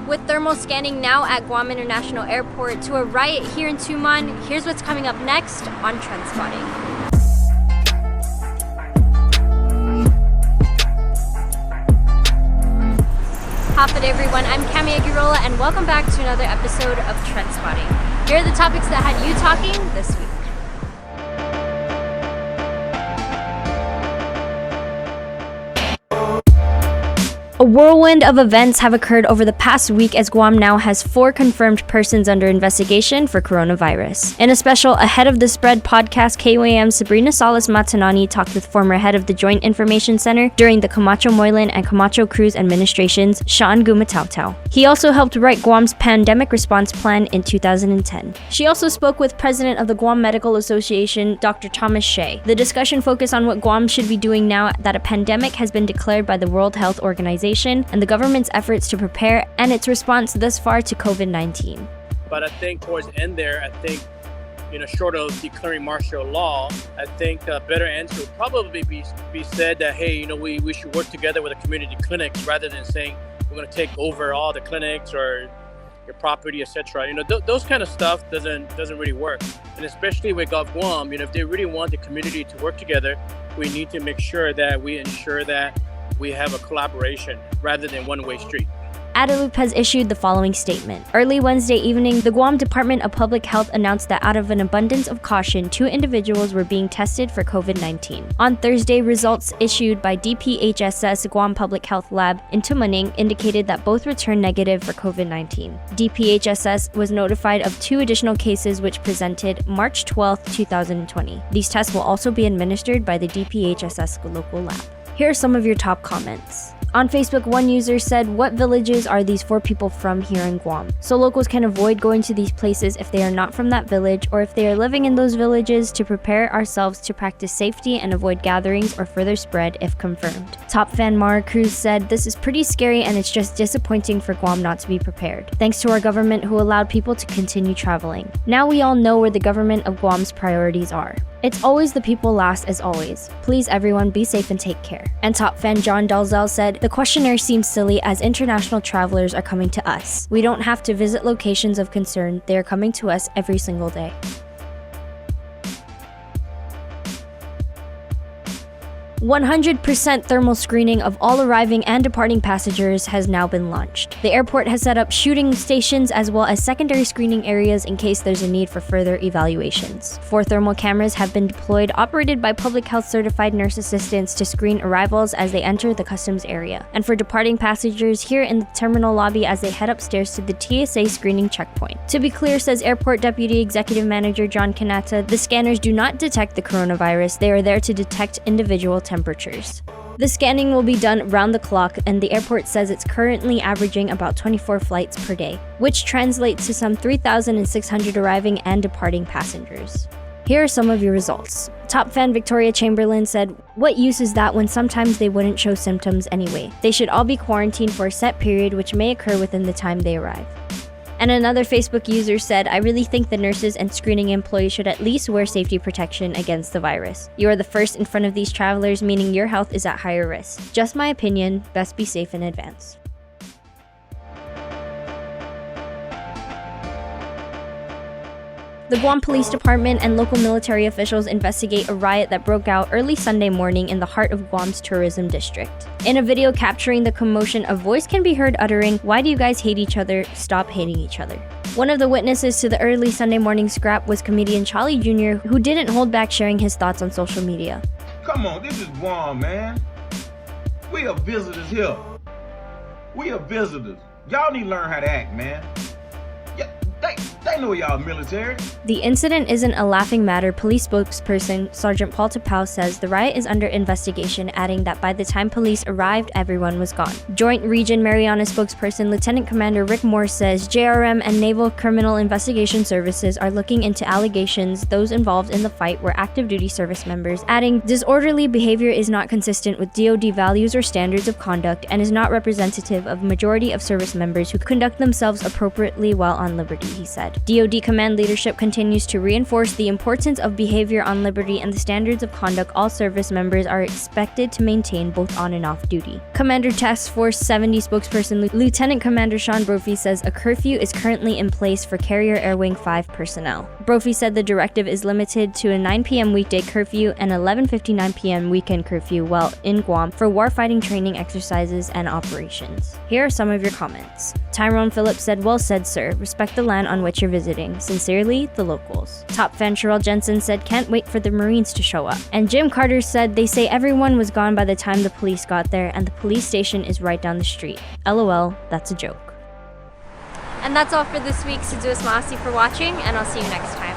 With thermal scanning now at Guam International Airport to a riot here in Tumon, here's what's coming up next on TrendSpotting. Hop it everyone, I'm Cami Aguirola and welcome back to another episode of TrendSpotting. Here are the topics that had you talking this week. A whirlwind of events have occurred over the past week as Guam now has 4 confirmed persons under investigation for coronavirus. In a special Ahead of the Spread podcast, KUAM's Sabrina Salas Matanani talked with former head of the Joint Information Center during the Camacho Moylan and Camacho Cruz administrations, Sean Gumatau. He also helped write Guam's pandemic response plan in 2010. She also spoke with President of the Guam Medical Association, Dr. Thomas Shea. The discussion focused on what Guam should be doing now that a pandemic has been declared by the World Health Organization and the government's efforts to prepare and its response thus far to COVID-19. But I think towards the end there, short of declaring martial law, I think a better answer would probably be said that, hey, we should work together with the community clinics rather than saying we're going to take over all the clinics or your property, etc. Those kind of stuff doesn't really work. And especially with Gov Guam, if they really want the community to work together, we need to make sure that we ensure that we have a collaboration rather than one-way street. Adelup has issued the following statement. Early Wednesday evening, the Guam Department of Public Health announced that out of an abundance of caution, 2 individuals were being tested for COVID-19. On Thursday, results issued by DPHSS Guam Public Health Lab in Tumon indicated that both returned negative for COVID-19. DPHSS was notified of 2 additional cases which presented March 12, 2020. These tests will also be administered by the DPHSS local lab. Here are some of your top comments. On Facebook, one user said, "What villages are these 4 people from here in Guam? So locals can avoid going to these places if they are not from that village or if they are living in those villages to prepare ourselves to practice safety and avoid gatherings or further spread if confirmed." Top fan Mara Cruz said, "This is pretty scary and it's just disappointing for Guam not to be prepared. Thanks to our government who allowed people to continue traveling. Now we all know where the government of Guam's priorities are. It's always the people last as always. Please everyone be safe and take care." And top fan John Dalzell said, "The questionnaire seems silly as international travelers are coming to us. We don't have to visit locations of concern. They are coming to us every single day." 100% thermal screening of all arriving and departing passengers has now been launched. The airport has set up shooting stations as well as secondary screening areas in case there's a need for further evaluations. 4 thermal cameras have been deployed, operated by public health certified nurse assistants to screen arrivals as they enter the customs area, and for departing passengers here in the terminal lobby as they head upstairs to the TSA screening checkpoint. To be clear, says Airport Deputy Executive Manager John Kanata, the scanners do not detect the coronavirus. They are there to detect individual temperatures. The scanning will be done round the clock, and the airport says it's currently averaging about 24 flights per day, which translates to some 3,600 arriving and departing passengers. Here are some of your results. Top fan Victoria Chamberlain said, "What use is that when sometimes they wouldn't show symptoms anyway? They should all be quarantined for a set period which may occur within the time they arrive." And another Facebook user said, "I really think the nurses and screening employees should at least wear safety protection against the virus. You are the first in front of these travelers, meaning your health is at higher risk. Just my opinion, best be safe in advance." The Guam Police Department and local military officials investigate a riot that broke out early Sunday morning in the heart of Guam's tourism district. In a video capturing the commotion, a voice can be heard uttering, "Why do you guys hate each other? Stop hating each other." One of the witnesses to the early Sunday morning scrap was comedian Charlie Jr., who didn't hold back sharing his thoughts on social media. "Come on, this is Guam, man. We are visitors here. We are visitors. Y'all need to learn how to act, man. Yeah, they know y'all military." The incident isn't a laughing matter. Police spokesperson Sergeant Paul Tapau says the riot is under investigation, adding that by the time police arrived, everyone was gone. Joint Region Mariana spokesperson Lieutenant Commander Rick Moore says JRM and Naval Criminal Investigation Services are looking into allegations those involved in the fight were active duty service members, adding, "Disorderly behavior is not consistent with DoD values or standards of conduct and is not representative of majority of service members who conduct themselves appropriately while on liberty," he said. DoD command leadership continues to reinforce the importance of behavior on liberty and the standards of conduct all service members are expected to maintain both on and off duty. Commander Task Force 70 spokesperson Lieutenant Commander Sean Brophy says a curfew is currently in place for Carrier Air Wing 5 personnel. Brophy said the directive is limited to a 9 p.m. weekday curfew and 11:59 p.m. weekend curfew while in Guam for warfighting training exercises and operations. Here are some of your comments. Tyrone Phillips said, "Well said, sir. Respect the land on which you're visiting. Sincerely, the locals." Top fan Sherelle Jensen said, "Can't wait for the Marines to show up." And Jim Carter said, "They say everyone was gone by the time the police got there and the police station is right down the street. LOL, that's a joke." And that's all for this week. Suzuis Maasi for watching, and I'll see you next time.